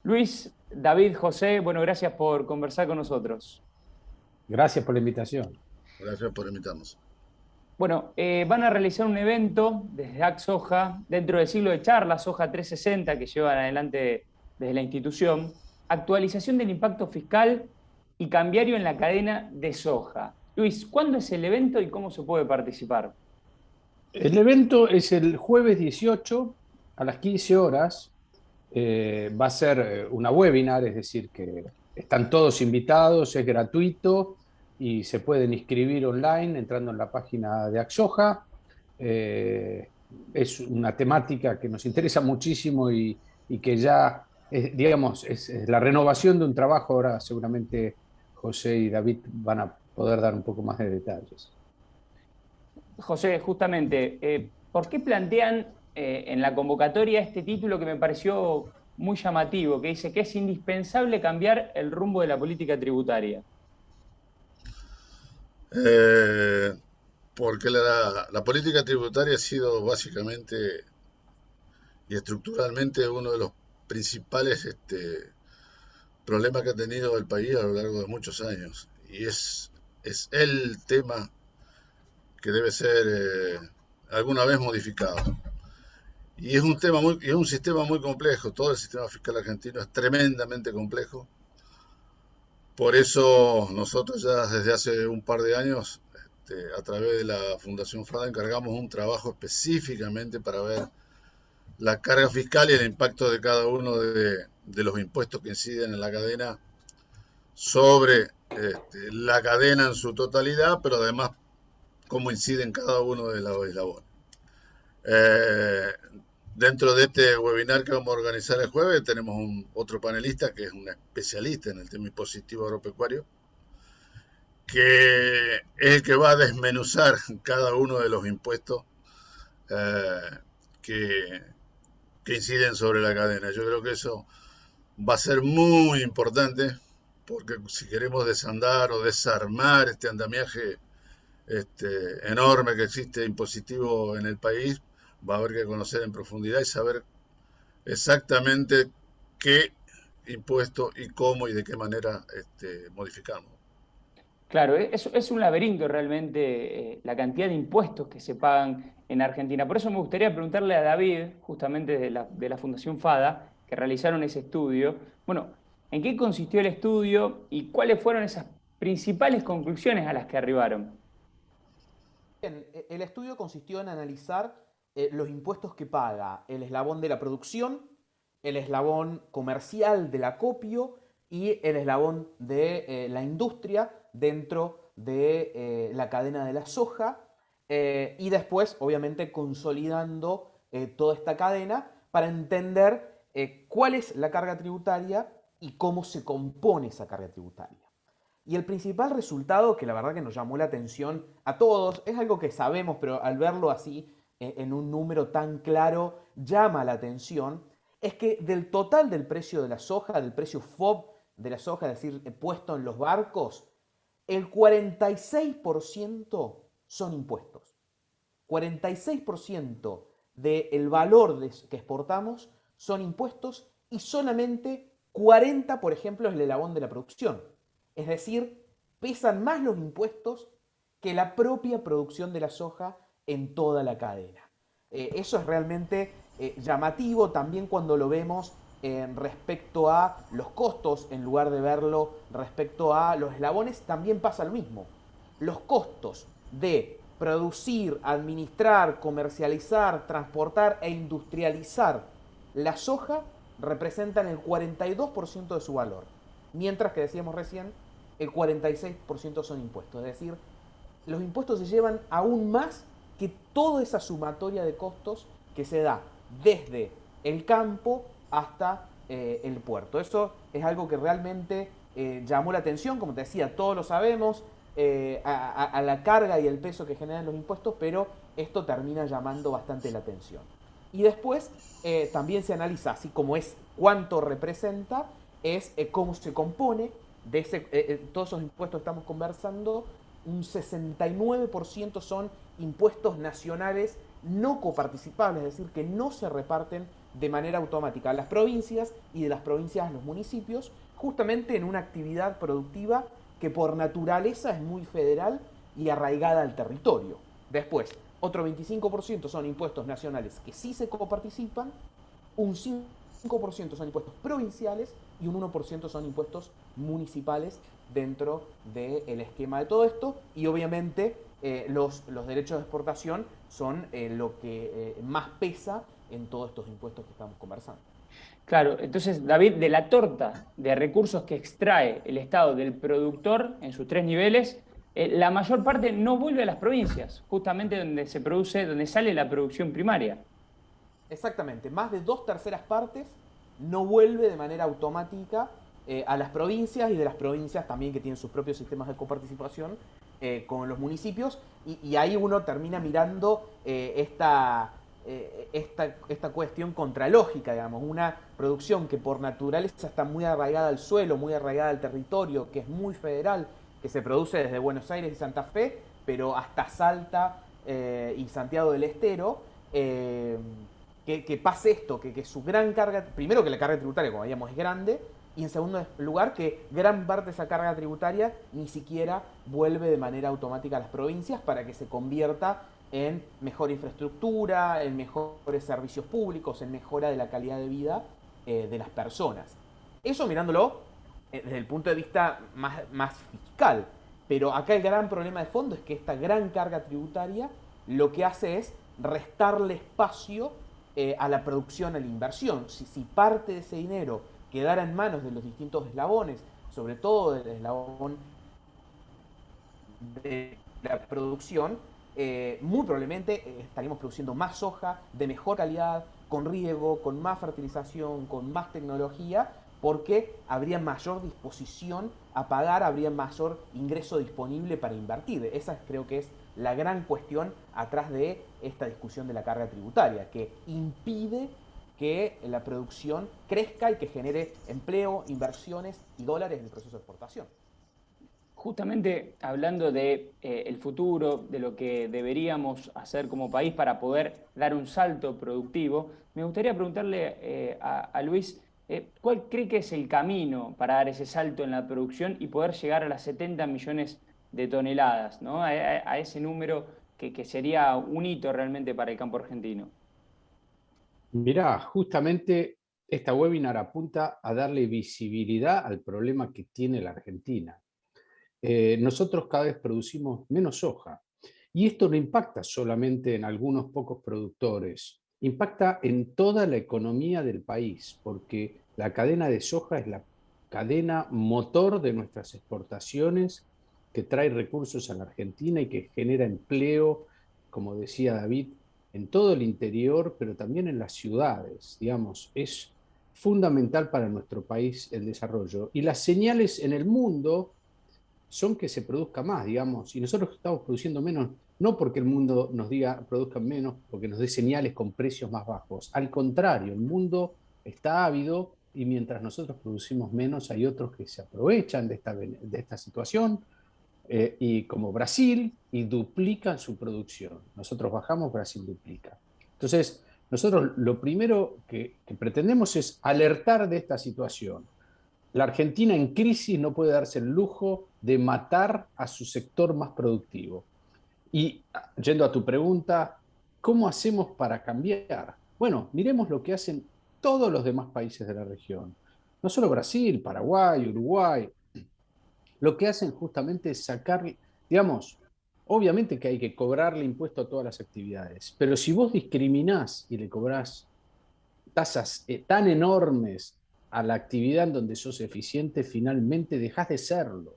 Luis, David, José, bueno, gracias por conversar con nosotros. Gracias por la invitación. Gracias por invitarnos. Bueno, van a realizar un evento desde Soja dentro del ciclo de charlas Soja 360 que llevan adelante desde la institución, actualización del impacto fiscal y cambiario en la cadena de soja. Luis, ¿cuándo es el evento y cómo se puede participar? El evento es el jueves 18 a las 15 horas. Va a ser una webinar, es decir, que están todos invitados, es gratuito y se pueden inscribir online entrando en la página de Axoja. Eh, es una temática que nos interesa muchísimo y que ya, digamos, es la renovación de un trabajo. Ahora seguramente José y David van a poder dar un poco más de detalles. José, justamente, ¿por qué plantean en la convocatoria este título que me pareció muy llamativo, que dice que es indispensable cambiar el rumbo de la política tributaria? Eh, Porque la política tributaria ha sido básicamente y estructuralmente uno de los principales problemas que ha tenido el país a lo largo de muchos años. Y es el tema que debe ser alguna vez modificado. Y es un tema y es un sistema muy complejo. Todo el sistema fiscal argentino es tremendamente complejo. Por eso nosotros ya desde hace un par de años, a través de la Fundación FADA, encargamos un trabajo específicamente para ver la carga fiscal y el impacto de cada uno de los impuestos que inciden en la cadena sobre la cadena en su totalidad, pero además cómo incide en cada uno de los eslabones. Eh, Dentro de este webinar que vamos a organizar el jueves tenemos otro panelista que es un especialista en el tema impositivo agropecuario, que es el que va a desmenuzar cada uno de los impuestos eh, que, que inciden sobre la cadena. Yo creo que eso va a ser muy importante porque si queremos desandar o desarmar este andamiaje enorme que existe impositivo en el país, va a haber que conocer en profundidad y saber exactamente qué impuesto y cómo y de qué manera modificamos. Claro, es un laberinto realmente la cantidad de impuestos que se pagan en Argentina. Por eso me gustaría preguntarle a David, justamente de la Fundación FADA, que realizaron ese estudio, bueno, ¿en qué consistió el estudio y cuáles fueron esas principales conclusiones a las que arribaron? Bien, el estudio consistió en analizar los impuestos que paga el eslabón de la producción, el eslabón comercial del acopio y el eslabón de la industria dentro de la cadena de la soja y después, obviamente, consolidando toda esta cadena para entender cuál es la carga tributaria y cómo se compone esa carga tributaria. Y el principal resultado, que la verdad que nos llamó la atención a todos, es algo que sabemos, pero al verlo así en un número tan claro, llama la atención, es que del total del precio de la soja, del precio FOB de la soja, es decir, puesto en los barcos, el 46% son impuestos. 46% del valor que exportamos son impuestos y solamente 40%, por ejemplo, es el eslabón de la producción. Es decir, pesan más los impuestos que la propia producción de la soja en toda la cadena. Eso es realmente llamativo también cuando lo vemos respecto a los costos, en lugar de verlo respecto a los eslabones, también pasa lo mismo. Los costos de producir, administrar, comercializar, transportar e industrializar la soja representan el 42% de su valor, mientras que decíamos recién, el 46% son impuestos. Es decir, los impuestos se llevan aún más que toda esa sumatoria de costos que se da desde el campo hasta el puerto. Eso es algo que realmente llamó la atención, como te decía, todos lo sabemos, a la carga y el peso que generan los impuestos, pero esto termina llamando bastante la atención. Y después también se analiza, así como es cuánto representa, es cómo se compone de todos esos impuestos que estamos conversando. Un 69% son impuestos nacionales no coparticipables, es decir, que no se reparten de manera automática a las provincias y de las provincias a los municipios, justamente en una actividad productiva que por naturaleza es muy federal y arraigada al territorio. Después, otro 25% son impuestos nacionales que sí se coparticipan, un 5% son impuestos provinciales y un 1% son impuestos municipales dentro del esquema de todo esto. Y obviamente los derechos de exportación son lo que más pesa en todos estos impuestos que estamos conversando. Claro, entonces, David, de la torta de recursos que extrae el Estado del productor en sus tres niveles, la mayor parte no vuelve a las provincias, justamente donde se produce, donde sale la producción primaria. Exactamente, más de 2/3 no vuelve de manera automática a las provincias, y de las provincias también que tienen sus propios sistemas de coparticipación con los municipios, y ahí uno termina mirando esta cuestión contralógica, digamos, una producción que por naturaleza está muy arraigada al suelo, muy arraigada al territorio, que es muy federal, que se produce desde Buenos Aires y Santa Fe, pero hasta Salta y Santiago del Estero. Que pase esto, que su gran carga, primero que la carga tributaria, como veíamos, es grande, y en segundo lugar que gran parte de esa carga tributaria ni siquiera vuelve de manera automática a las provincias para que se convierta en mejor infraestructura, en mejores servicios públicos, en mejora de la calidad de vida de las personas. Eso mirándolo desde el punto de vista más fiscal, pero acá el gran problema de fondo es que esta gran carga tributaria lo que hace es restarle espacio a la producción, a la inversión. Si parte de ese dinero quedara en manos de los distintos eslabones, sobre todo del eslabón de la producción, muy probablemente estaríamos produciendo más soja de mejor calidad, con riego, con más fertilización, con más tecnología, porque habría mayor disposición a pagar, habría mayor ingreso disponible para invertir. Esa creo que es la gran cuestión atrás de esta discusión de la carga tributaria, que impide que la producción crezca y que genere empleo, inversiones y dólares en el proceso de exportación. Justamente hablando de el futuro, de lo que deberíamos hacer como país para poder dar un salto productivo, me gustaría preguntarle a Luis, ¿cuál cree que es el camino para dar ese salto en la producción y poder llegar a las 70 millones de toneladas, ¿no? A ese número que sería un hito realmente para el campo argentino? Mirá, justamente esta webinar apunta a darle visibilidad al problema que tiene la Argentina. Nosotros cada vez producimos menos soja, y esto no impacta solamente en algunos pocos productores, impacta en toda la economía del país, porque la cadena de soja es la cadena motor de nuestras exportaciones, que trae recursos a la Argentina y que genera empleo, como decía David, en todo el interior, pero también en las ciudades. Digamos, es fundamental para nuestro país el desarrollo. Y las señales en el mundo son que se produzca más, digamos, y nosotros estamos produciendo menos, no porque el mundo nos diga produzcan menos, porque nos dé señales con precios más bajos. Al contrario, el mundo está ávido, y mientras nosotros producimos menos, hay otros que se aprovechan de esta situación, y como Brasil, y duplican su producción. Nosotros bajamos, Brasil duplica. Entonces, nosotros lo primero que pretendemos es alertar de esta situación. La Argentina en crisis no puede darse el lujo de matar a su sector más productivo. Y yendo a tu pregunta, ¿cómo hacemos para cambiar? Bueno, miremos lo que hacen todos los demás países de la región. No solo Brasil, Paraguay, Uruguay. Lo que hacen justamente es sacar, digamos, obviamente que hay que cobrarle impuesto a todas las actividades, pero si vos discriminás y le cobrás tasas tan enormes a la actividad en donde sos eficiente, finalmente dejás de serlo.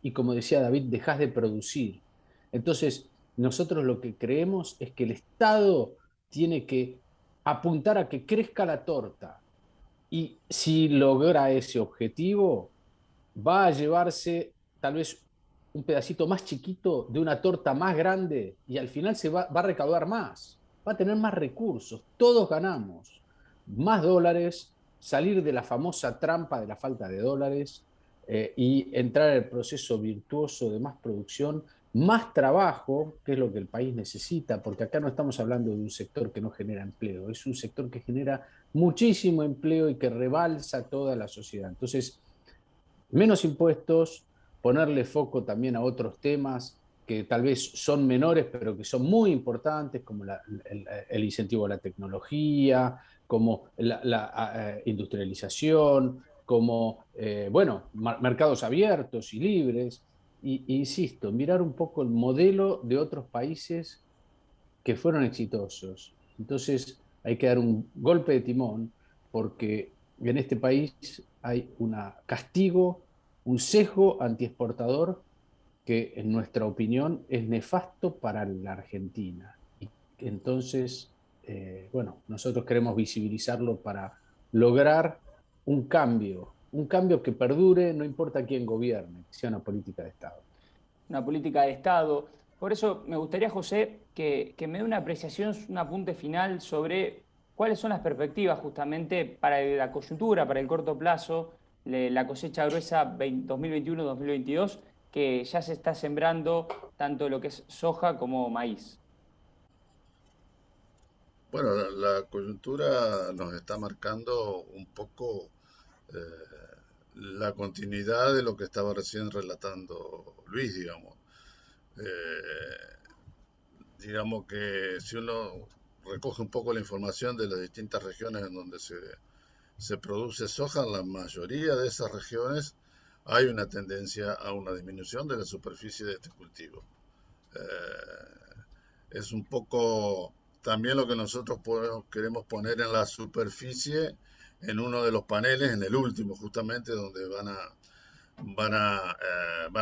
Y como decía David, dejás de producir. Entonces, nosotros lo que creemos es que el Estado tiene que apuntar a que crezca la torta. Y si logra ese objetivo, va a llevarse tal vez un pedacito más chiquito de una torta más grande, y al final se va a recaudar más, va a tener más recursos, todos ganamos, más dólares, salir de la famosa trampa de la falta de dólares, y entrar en el proceso virtuoso de más producción, más trabajo, que es lo que el país necesita, porque acá no estamos hablando de un sector que no genera empleo, es un sector que genera muchísimo empleo y que rebalsa a toda la sociedad. Entonces, menos impuestos, ponerle foco también a otros temas que tal vez son menores, pero que son muy importantes, como el incentivo a la tecnología, como la industrialización, como, bueno, mercados abiertos y libres. Y insisto, mirar un poco el modelo de otros países que fueron exitosos. Entonces hay que dar un golpe de timón porque en este país hay un castigo, un sesgo antiexportador que en nuestra opinión es nefasto para la Argentina. Y entonces, bueno, nosotros queremos visibilizarlo para lograr un cambio que perdure, no importa quién gobierne, que sea una política de Estado. Una política de Estado. Por eso me gustaría, José, que me dé una apreciación, un apunte final sobre cuáles son las perspectivas justamente para la coyuntura, para el corto plazo, la cosecha gruesa 2021-2022, que ya se está sembrando tanto lo que es soja como maíz. Bueno, la coyuntura nos está marcando un poco la continuidad de lo que estaba recién relatando Luis, digamos. Eh, digamos que si uno recoge un poco la información de las distintas regiones en donde se produce soja, en la mayoría de esas regiones hay una tendencia a una disminución de la superficie de este cultivo. Es un poco también lo que nosotros queremos poner en la superficie en uno de los paneles, en el último justamente, donde van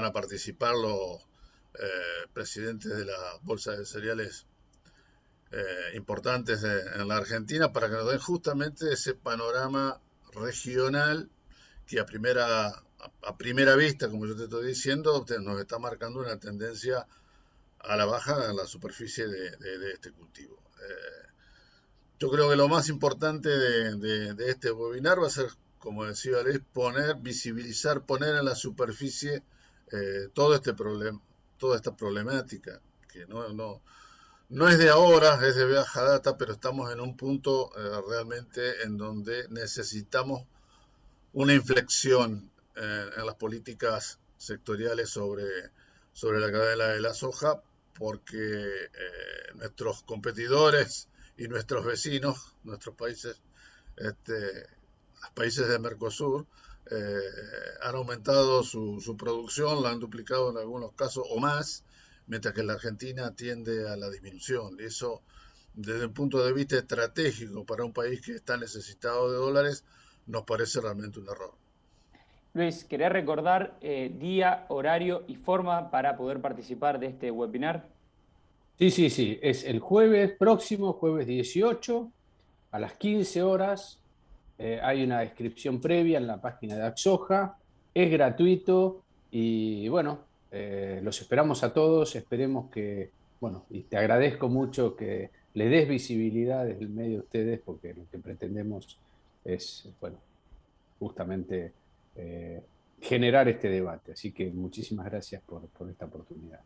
a participar los presidentes de la bolsa de cereales importantes en la Argentina para que nos den justamente ese panorama regional que a primera vista, como yo te estoy diciendo, nos está marcando una tendencia a la baja en la superficie de este cultivo. Yo creo que lo más importante de este webinar va a ser, como decía Luis, visibilizar, poner en la superficie todo este problema, toda esta problemática, que no es de ahora, es de vieja data, pero estamos en un punto realmente en donde necesitamos una inflexión en las políticas sectoriales sobre la cadena de la soja, porque nuestros competidores y nuestros vecinos, nuestros países, los países de Mercosur, eh, han aumentado su producción, la han duplicado en algunos casos o más, mientras que la Argentina tiende a la disminución. Y eso, desde el punto de vista estratégico para un país que está necesitado de dólares, nos parece realmente un error. Luis, ¿querés recordar día, horario y forma para poder participar de este webinar? Sí, sí, sí, es el jueves próximo, jueves 18, a las 15 horas. Hay una descripción previa en la página de Axoja, es gratuito y bueno, los esperamos a todos, esperemos que, bueno, y te agradezco mucho que le des visibilidad desde el medio de ustedes porque lo que pretendemos es, bueno, justamente generar este debate. Así que muchísimas gracias por esta oportunidad.